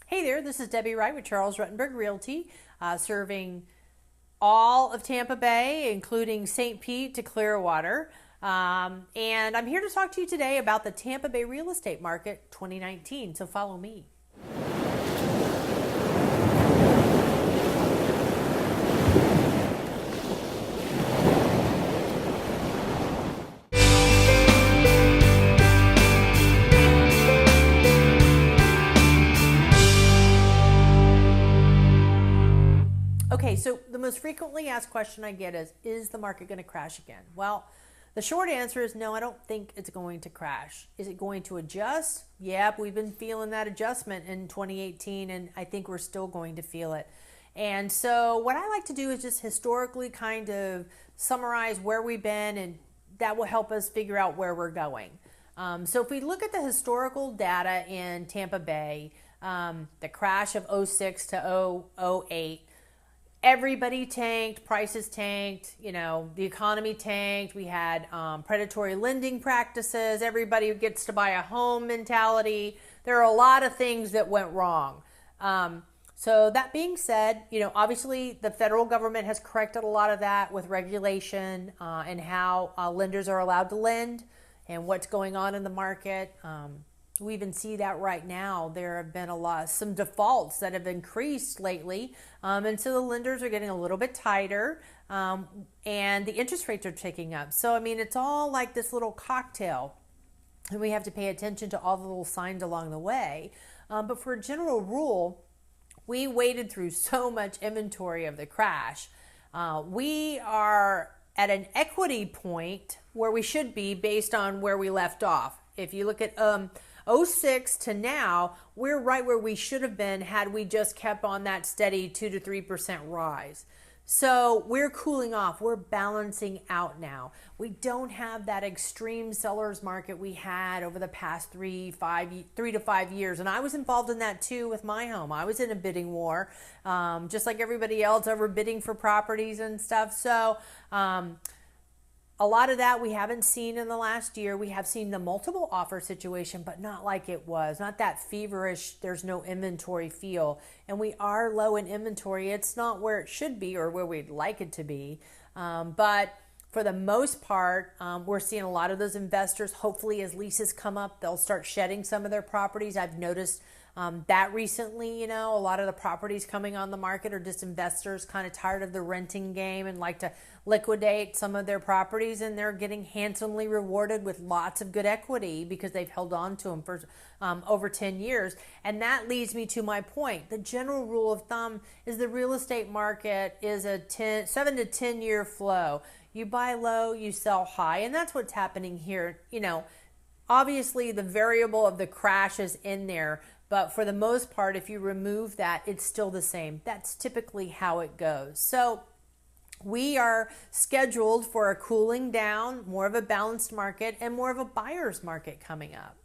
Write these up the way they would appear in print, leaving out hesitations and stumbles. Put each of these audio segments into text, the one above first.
Hey there, this is Debbie Wright with Charles Ruttenberg Realty, serving all of Tampa Bay, including St. Pete to Clearwater. And I'm here to talk to you today about the Tampa Bay real estate market 2019. So follow me. Okay, so the most frequently asked question I get is the market going to crash again? Well, the short answer is no, I don't think it's going to crash. Is it going to adjust? Yep, we've been feeling that adjustment in 2018, and I think we're still going to feel it. And so what I like to do is just historically kind of summarize where we've been, and that will help us figure out where we're going. So if we look at the historical data in Tampa Bay, the crash of '06 to '08, everybody tanked, prices tanked, the economy tanked. We had predatory lending practices, everybody gets to buy a home mentality. There are a lot of things that went wrong. So that being said, obviously the federal government has corrected a lot of that with regulation and how lenders are allowed to lend and what's going on in the market. We even see that right now. There have been some defaults that have increased lately, and so the lenders are getting a little bit tighter, and the interest rates are ticking up. So, it's all like this little cocktail, and we have to pay attention to all the little signs along the way. But for a general rule, we waded through so much inventory of the crash. We are at an equity point where we should be based on where we left off. If you look at '06 to now, we're right where we should have been had we just kept on that steady 2 to 3% rise. So we're cooling off. We're balancing out now. We don't have that extreme seller's market we had over the past 3 to 5 years. And I was involved in that too with my home. I was in a bidding war, just like everybody else, over bidding for properties and stuff. So a lot of that we haven't seen in the last year. We have seen the multiple offer situation, but not like it was, not that feverish, there's no inventory feel. And we are low in inventory. It's not where it should be or where we'd like it to be. But for the most part, we're seeing a lot of those investors, hopefully as leases come up, they'll start shedding some of their properties. I've noticed that recently, a lot of the properties coming on the market are just investors kind of tired of the renting game and like to liquidate some of their properties, and they're getting handsomely rewarded with lots of good equity because they've held on to them for over 10 years. And that leads me to my point. The general rule of thumb is the real estate market is a 7 to 10 year flow. You buy low, you sell high, and that's what's happening here. Obviously the variable of the crash is in there, but for the most part, if you remove that, it's still the same. That's typically how it goes. So we are scheduled for a cooling down, more of a balanced market, and more of a buyer's market coming up.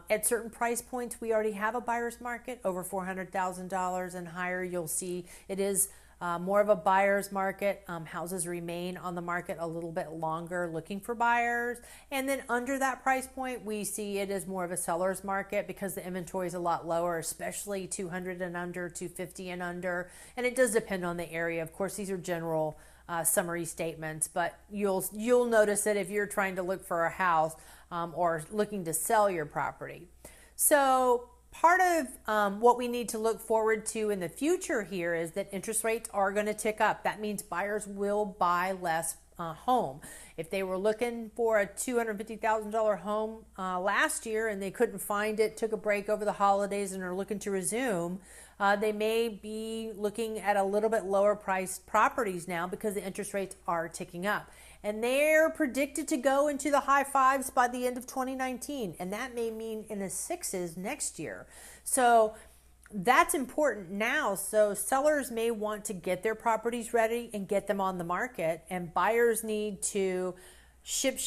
At certain price points, we already have a buyer's market over $400,000 and higher. You'll see it is more of a buyer's market. Houses remain on the market a little bit longer looking for buyers. And then under that price point, we see it as more of a seller's market because the inventory is a lot lower, especially 200 and under, 250 and under. And it does depend on the area. Of course, these are general summary statements, but you'll notice that if you're trying to look for a house or looking to sell your property. So part of what we need to look forward to in the future here is that interest rates are going to tick up. That means buyers will buy less home. If they were looking for a $250,000 home last year and they couldn't find it, took a break over the holidays and are looking to resume, they may be looking at a little bit lower priced properties now because the interest rates are ticking up. And they're predicted to go into the high fives by the end of 2019. And that may mean in the sixes next year. So that's important now. So sellers may want to get their properties ready and get them on the market. And buyers need to ship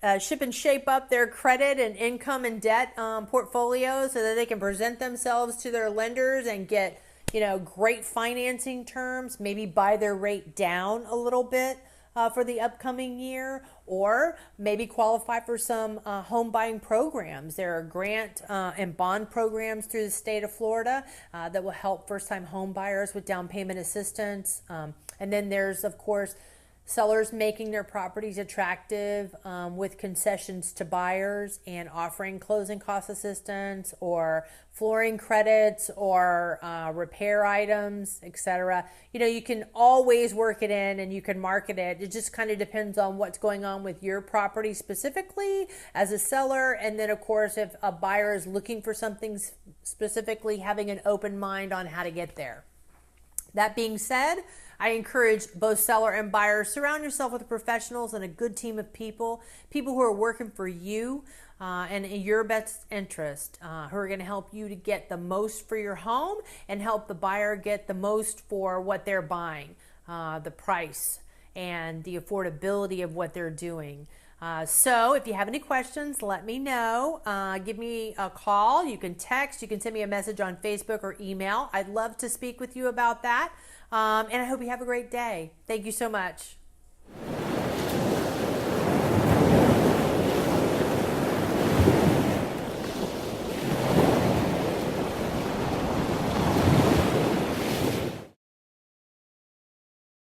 and shape up their credit and income and debt portfolios so that they can present themselves to their lenders and get great financing terms, maybe buy their rate down a little bit. for the upcoming year, or maybe qualify for some home buying programs. There are grant and bond programs through the state of Florida that will help first-time home buyers with down payment assistance. And then there's, of course, sellers making their properties attractive with concessions to buyers and offering closing cost assistance or flooring credits or repair items, etc. You know, you can always work it in and you can market it. It just kind of depends on what's going on with your property specifically as a seller. And then, of course, if a buyer is looking for something specifically, having an open mind on how to get there. That being said, I encourage both seller and buyers, surround yourself with professionals and a good team of people who are working for you and in your best interest, who are going to help you to get the most for your home and help the buyer get the most for what they're buying, the price and the affordability of what they're doing. So if you have any questions, let me know. Give me a call. You can text. You can send me a message on Facebook or email. I'd love to speak with you about that. And I hope you have a great day. Thank you so much.